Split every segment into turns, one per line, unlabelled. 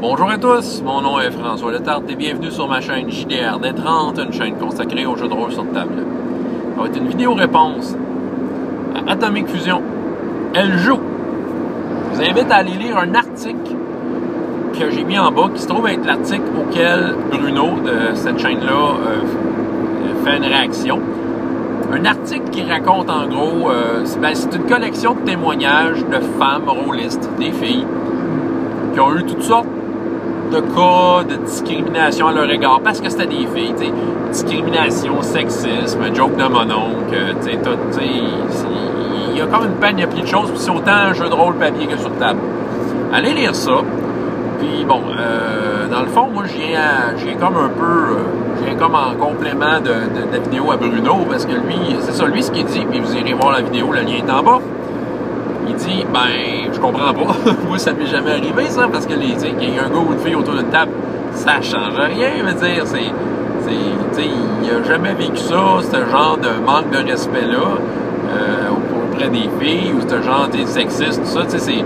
Bonjour à tous, mon nom est François Letarte et bienvenue sur ma chaîne JDR des 30, une chaîne consacrée aux jeux de rôle sur table. Ça va être une vidéo réponse à Atomic Fusion. Elle joue. Je vous invite à aller lire un article que j'ai mis en bas qui se trouve être l'article auquel Bruno de cette chaîne-là fait une réaction. Un article qui raconte en gros, c'est une collection de témoignages de femmes rôlistes, des filles, qui ont eu toutes sortes de cas de discrimination à leur égard, parce que c'était des filles, t'sais, discrimination, sexisme, joke de mon oncle, il y a comme une panoplie de choses, puis c'est autant un jeu de rôle papier que sur table. Allez lire ça, puis bon, dans le fond, moi, je viens comme un peu, je viens comme en complément de la vidéo à Bruno, parce que lui, c'est ça, lui, ce qu'il dit, puis vous irez voir la vidéo, le lien est en bas. Il dit, je comprends pas. Moi, ça m'est jamais arrivé, ça, parce que qu'il y a un gars ou une fille autour d'une table, ça change rien, je veux dire. Il a jamais vécu ça, ce genre de manque de respect-là, auprès des filles, ou ce genre de sexiste, tout ça, c'est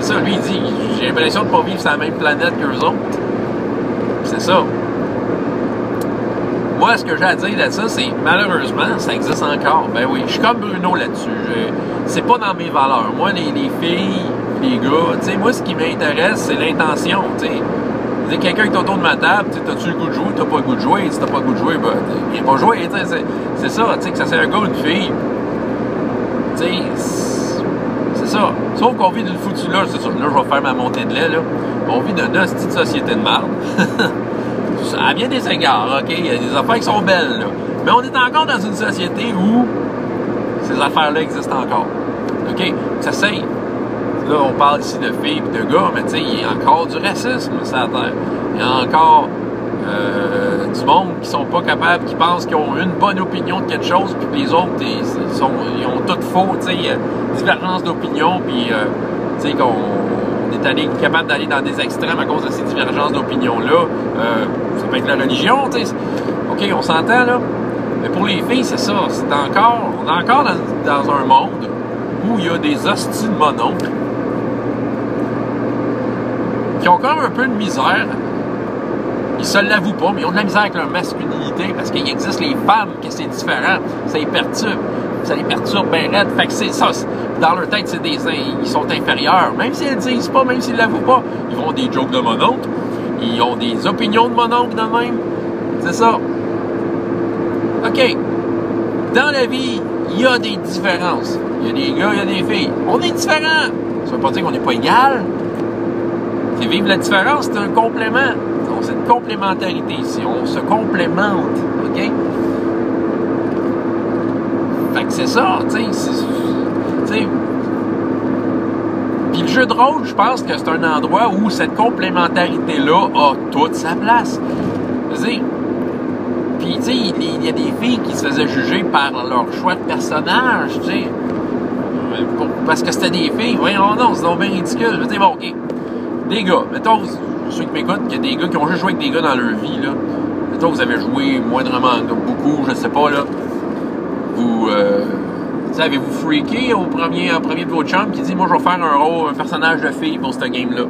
ça, lui, il dit, j'ai l'impression de pas vivre sur la même planète qu'eux autres. C'est ça. Moi, ce que j'ai à dire là-dessus, c'est malheureusement, ça existe encore. Ben oui, je suis comme Bruno là-dessus. C'est pas dans mes valeurs. Moi, les filles, les gars, tu sais, moi, ce qui m'intéresse, c'est l'intention, tu sais. Quelqu'un qui est autour de ma table, t'as-tu le goût de jouer, t'as pas le goût de jouer. Si t'as pas le goût de jouer, viens pas jouer, tu sais. C'est ça, tu sais, que ça c'est un gars ou une fille. Tu sais, c'est ça. Sauf qu'on vit d'une foutue là, c'est ça. Là, je vais faire ma montée de lait, là. On vit d'une hostie de société de merde. À bien des égards, OK? Il y a des affaires qui sont belles, là. Mais on est encore dans une société où ces affaires-là existent encore. OK? Ça s'essaye. Là, on parle ici de filles et de gars, mais tu sais, il y a encore du racisme sur la Terre. Il y a encore du monde qui sont pas capables, qui pensent qu'ils ont une bonne opinion de quelque chose, puis les autres, ils ont tout faux, tu sais, divergence d'opinion, puis, tu sais, qu'on est capable d'aller dans des extrêmes à cause de ces divergences d'opinion-là. Ça peut être la religion, tu sais. OK, on s'entend, là. Mais pour les filles, c'est ça. On est encore dans un monde où il y a des hosties de mononcles qui ont quand même un peu de misère. Ils se l'avouent pas, mais ils ont de la misère avec leur masculinité parce qu'il existe les femmes, que c'est différent. Ça les perturbe. Ça les perturbe bien raide. Fait que c'est ça. Dans leur tête, ils sont inférieurs. Même s'ils le disent pas, même s'ils l'avouent pas, ils font des jokes de mononcle. Ils ont des opinions de mononcle de même. C'est ça. OK. Dans la vie, il y a des différences. Il y a des gars, il y a des filles. On est différents. Ça veut pas dire qu'on n'est pas égal. C'est vivre la différence, c'est un complément. C'est une complémentarité ici. On se complémente. OK? Fait que c'est ça, tu sais. Puis le jeu de rôle, je pense que c'est un endroit où cette complémentarité-là a toute sa place. Je veux dire, puis tu sais, il y a des filles qui se faisaient juger par leur choix de personnage, tu sais. Parce que c'était des filles. Voyons non, c'est donc bien ridicule. Je veux dire, bon, OK. Des gars, mettons, ceux qui m'écoutent, il y a des gars qui ont juste joué avec des gars dans leur vie, là. Mettons, vous avez joué moindrement beaucoup, je sais pas, là. Vous, avez-vous freaké en premier de vos chums qui dit, moi, je vais faire un personnage de fille pour cette game-là?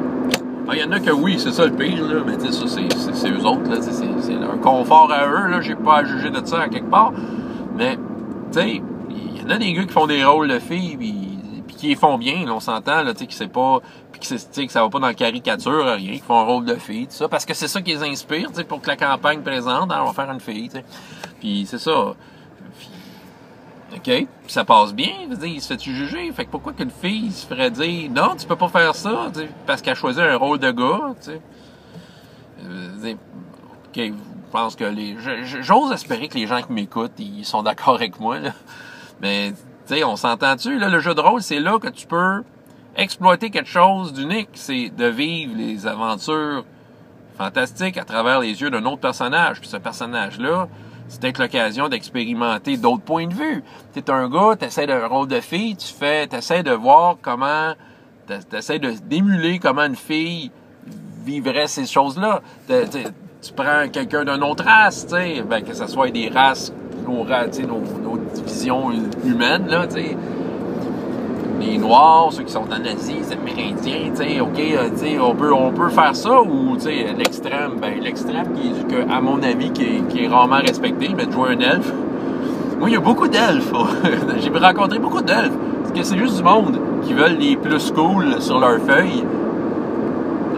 Il y en a que oui, c'est ça le pire, là, mais tu sais, ça, c'est eux autres, là, c'est leur confort à eux, là, j'ai pas à juger de ça à quelque part. Mais, tu sais, il y en a des gars qui font des rôles de filles, puis qui les font bien, là, on s'entend, là, tu sais, que c'est pas, puis que ça va pas dans la caricature, rien, qui font un rôle de fille, tout ça, parce que c'est ça qui les inspire, tu sais, pour que la campagne présente, on va faire une fille, tu sais. Puis c'est ça. OK, puis ça passe bien, je veux dire, il se fait-tu juger? Fait que pourquoi qu'une fille se ferait dire non, tu peux pas faire ça, tu sais, parce qu'elle choisit un rôle de gars, tu sais. OK, je pense que j'ose espérer que les gens qui m'écoutent, ils sont d'accord avec moi, là. Mais, tu sais, on s'entend-tu, là, le jeu de rôle, c'est là que tu peux exploiter quelque chose d'unique, c'est de vivre les aventures fantastiques à travers les yeux d'un autre personnage. Puis ce personnage-là, c'est peut-être l'occasion d'expérimenter d'autres points de vue. T'es un gars, t'essaies d'un rôle de fille, t'essaies de voir t'essaies d'émuler comment une fille vivrait ces choses-là. Tu prends quelqu'un d'une autre race, tu sais, que ce soit des races, nos divisions humaines, là, tu sais. les Noirs, ceux qui sont en Asie, les Amérindiens, tu sais, OK, tu sais, on peut faire ça, ou, tu sais, l'extrême, ben, l'extrême, à mon avis, qui est rarement respecté, mais de jouer un elfe. Moi, il y a beaucoup d'elfes. J'ai rencontré beaucoup d'elfes. Parce que c'est juste du monde qui veulent les plus cool sur leur feuille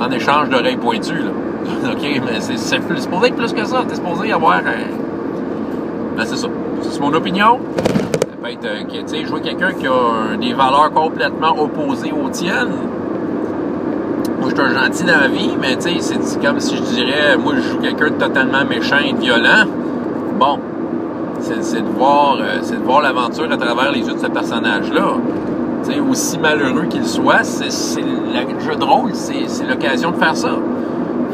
en échange d'oreilles pointues, là. OK, mais c'est supposé être plus que ça. T'es supposé avoir... Ben, c'est ça. C'est mon opinion. Ça peut être, tu sais, je vois quelqu'un qui a des valeurs complètement opposées aux tiennes. Moi, je suis un gentil dans la vie, mais tu sais, c'est comme si je dirais, moi, je joue quelqu'un de totalement méchant et violent. Bon, c'est de voir l'aventure à travers les yeux de ce personnage-là. Tu sais, aussi malheureux qu'il soit, le jeu de rôle, c'est l'occasion de faire ça.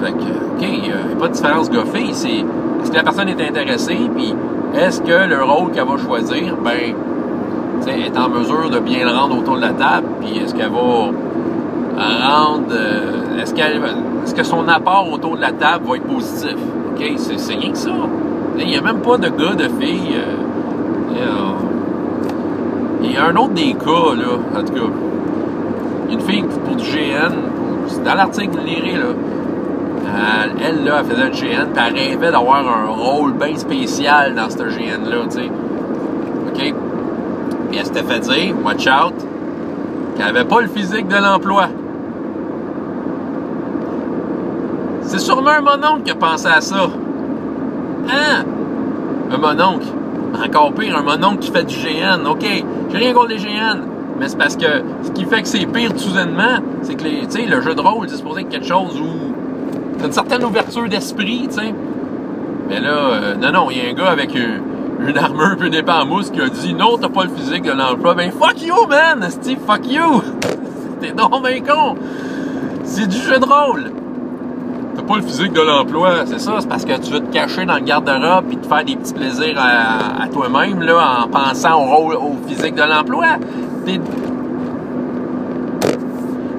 Fait que, OK, il n'y a pas de différence goffée. Est-ce que la personne est intéressée, puis est-ce que le rôle qu'elle va choisir, ben, tu sais, est en mesure de bien le rendre autour de la table, puis est-ce qu'elle va rendre... est-ce que son apport autour de la table va être positif? OK, c'est rien que ça. Il n'y a même pas de gars, de filles. Il y a un autre des cas, là, en tout cas. Il y a une fille pour du GN, dans l'article, vous le lirez, là. Elle, là, elle faisait un GN, puis elle rêvait d'avoir un rôle bien spécial dans ce GN-là, tu sais. OK? Puis elle s'était fait dire, watch out, qu'elle n'avait pas le physique de l'emploi. C'est sûrement un mononcle qui a pensé à ça. Hein? Un mononcle. Encore pire, un mononcle qui fait du GN. OK, j'ai rien contre les GN. Mais c'est parce que ce qui fait que c'est pire tout soudainement, c'est que le jeu de rôle, c'est supposé être quelque chose où t'as une certaine ouverture d'esprit, tu sais. Mais là, non, il y a un gars avec une armure puis une épée en mousse qui a dit non, t'as pas le physique de l'emploi. Ben fuck you, man! Steve, fuck you! T'es donc ben con! C'est du jeu de rôle! T'as pas le physique de l'emploi, c'est ça, c'est parce que tu veux te cacher dans le garde-robe puis te faire des petits plaisirs à toi-même, là, en pensant au physique de l'emploi.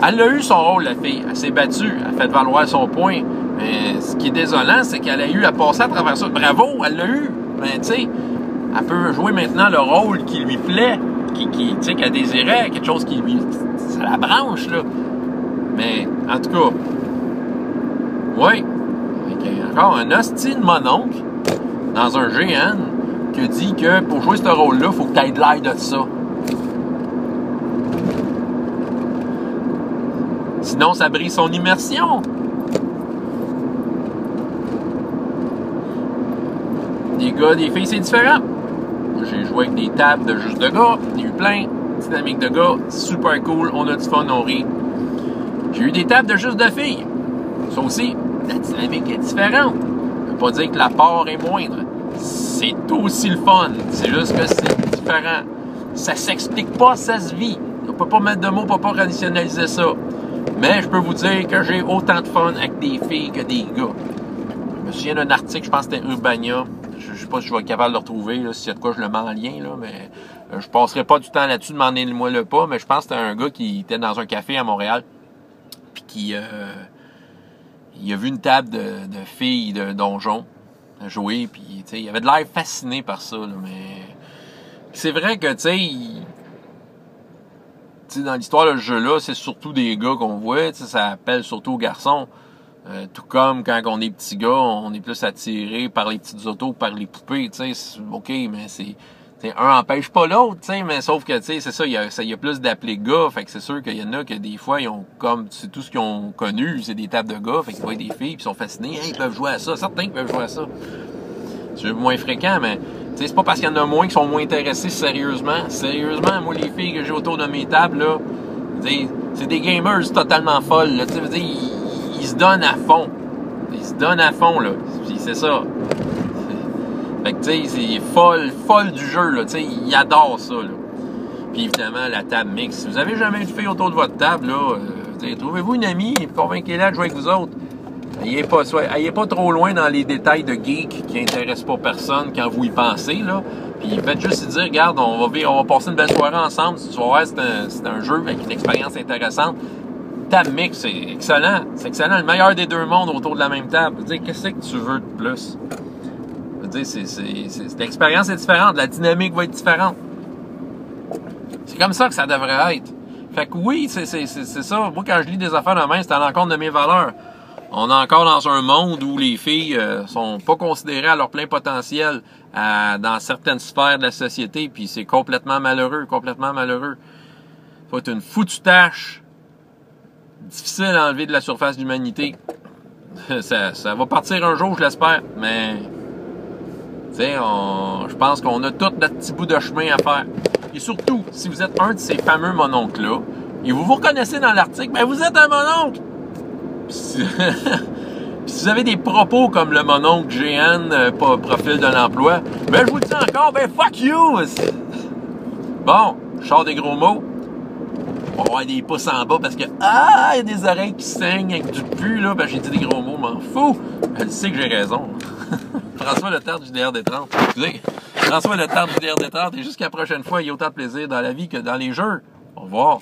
Elle a eu son rôle, la fille. Elle s'est battue, elle a fait valoir son point. Mais ce qui est désolant, c'est qu'elle a eu à passer à travers ça. Bravo, elle l'a eu. Mais tu sais, elle peut jouer maintenant le rôle qui lui plaît, qu'elle désirait, quelque chose qui lui... Ça la branche, là. Mais, en tout cas... Oui. Encore un hostile mononcle dans un GN qui dit que pour jouer ce rôle-là, il faut que tu aies de l'air de ça. Sinon, ça brise son immersion. Des gars, des filles, c'est différent. J'ai joué avec des tables de juste de gars. Il y a eu plein. Dynamique de gars. Super cool. On a du fun, on rit. J'ai eu des tables de juste de filles. Ça aussi, la dynamique est différente. Ça veut pas dire que la part est moindre. C'est aussi le fun. C'est juste que c'est différent. Ça s'explique pas, ça se vit. On peut pas mettre de mots, on peut pas rationaliser ça. Mais je peux vous dire que j'ai autant de fun avec des filles que des gars. Je me souviens d'un article, je pense que c'était Urbania. Je sais pas si je vais être capable de le retrouver, là, s'il y a de quoi je le mets en lien, là, mais je passerai pas du temps là-dessus, demandez-moi le pas, mais je pense que c'était un gars qui était dans un café à Montréal, puis qui il a vu une table de filles de donjon jouer, puis il avait de l'air fasciné par ça, là, mais c'est vrai que, tu sais, dans l'histoire de ce jeu-là, c'est surtout des gars qu'on voit, ça appelle surtout aux garçons. Tout comme quand on est petit gars, on est plus attiré par les petites autos que par les poupées, tu sais. OK, mais c'est un empêche pas l'autre, tu sais, mais sauf que, tu sais, c'est ça, il y a plus d'appelés gars, fait que c'est sûr qu'il y en a que des fois, ils ont comme, c'est tout ce qu'ils ont connu, c'est des tables de gars, fait qu'ils voient des filles, puis ils sont fascinés, hey, ils peuvent jouer à ça, certains qui peuvent jouer à ça. C'est moins fréquent, mais, tu sais, c'est pas parce qu'il y en a moins qui sont moins intéressés sérieusement. Sérieusement, moi, les filles que j'ai autour de mes tables, là, c'est des gamers totalement folles, là, tu sais, ils se donnent à fond. Ils se donnent à fond, là. Puis c'est ça. Fait que, tu sais, c'est folle du jeu, là. Tu sais, ils adorent ça, là. Puis évidemment, la table mixte. Si vous avez jamais eu de filles autour de votre table, là, trouvez-vous une amie et convainquez-la de jouer avec vous autres. Ayez pas trop loin dans les détails de geek qui intéressent pas personne quand vous y pensez, là. Puis faites juste dire, regarde, on va passer une belle soirée ensemble. Tu vas voir, c'est un jeu avec une expérience intéressante. Table mix, c'est excellent. C'est excellent. Le meilleur des deux mondes autour de la même table. Qu'est-ce que tu veux de plus? L'expérience est différente. La dynamique va être différente. C'est comme ça que ça devrait être. Fait que oui, c'est ça. Moi, quand je lis des affaires de main, c'est à l'encontre de mes valeurs. On est encore dans un monde où les filles sont pas considérées à leur plein potentiel dans certaines sphères de la société, puis c'est complètement malheureux, complètement malheureux. Faut être une foutue tâche difficile à enlever de la surface de l'humanité. Ça va partir un jour, je l'espère, mais tu sais, je pense qu'on a tout notre petit bout de chemin à faire. Et surtout, si vous êtes un de ces fameux mononcles-là, et vous vous reconnaissez dans l'article, ben vous êtes un mononcle! Si vous avez des propos comme le mononcle GN, profil de l'emploi, ben je vous le dis encore, ben fuck you! Bon, je sors des gros mots. On va avoir des pouces en bas parce que, il y a des oreilles qui saignent avec du pu, là, ben j'ai dit des gros mots, m'en fous! Elle sait que j'ai raison. François Letarte du DR-Détrante. Excusez. François Letarte du DR-Détrante. Et jusqu'à la prochaine fois, il y a autant de plaisir dans la vie que dans les jeux. Au revoir.